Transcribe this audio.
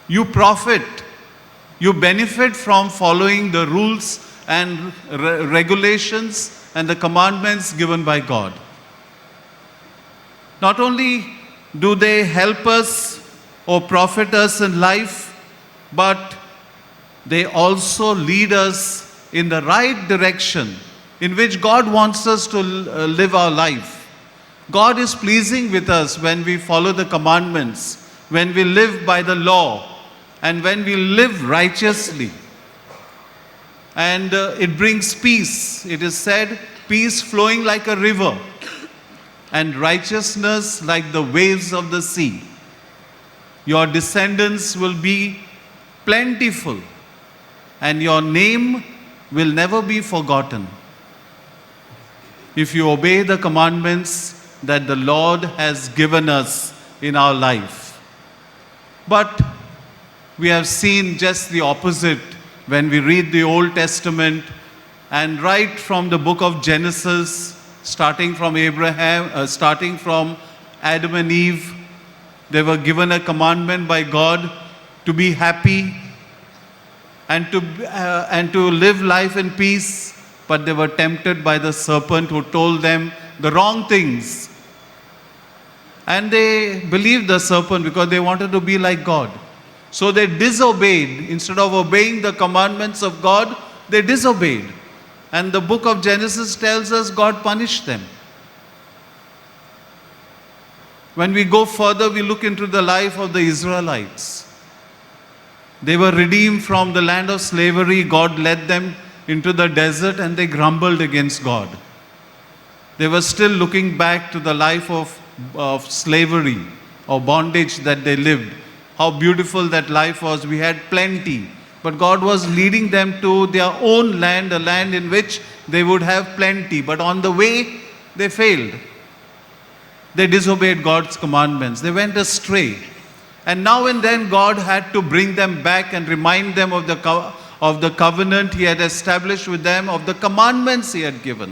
You profit, you benefit from following the rules and regulations and the commandments given by God. Not only do they help us or profit us in life, but they also lead us in the right direction in which God wants us to live our life. God is pleasing with us when we follow the commandments, when we live by the law, and when we live righteously. And it brings peace. It is said, peace flowing like a river, and righteousness like the waves of the sea. Your descendants will be plentiful, and your name will never be forgotten if you obey the commandments that the Lord has given us in our life. But we have seen just the opposite when we read the Old Testament, and right from the book of Genesis, starting from Adam and Eve, they were given a commandment by God to be happy and to live life in peace, but they were tempted by the serpent who told them the wrong things. And they believed the serpent because they wanted to be like God. So they disobeyed. Instead of obeying the commandments of God, they disobeyed. And the book of Genesis tells us God punished them. When we go further, we look into the life of the Israelites. They were redeemed from the land of slavery. God led them into the desert and they grumbled against God. They were still looking back to the life of slavery or bondage that they lived. How beautiful that life was. We had plenty. But God was leading them to their own land, a land in which they would have plenty. But on the way, they failed. They disobeyed God's commandments. They went astray. And now and then God had to bring them back and remind them of the covenant He had established with them, of the commandments He had given.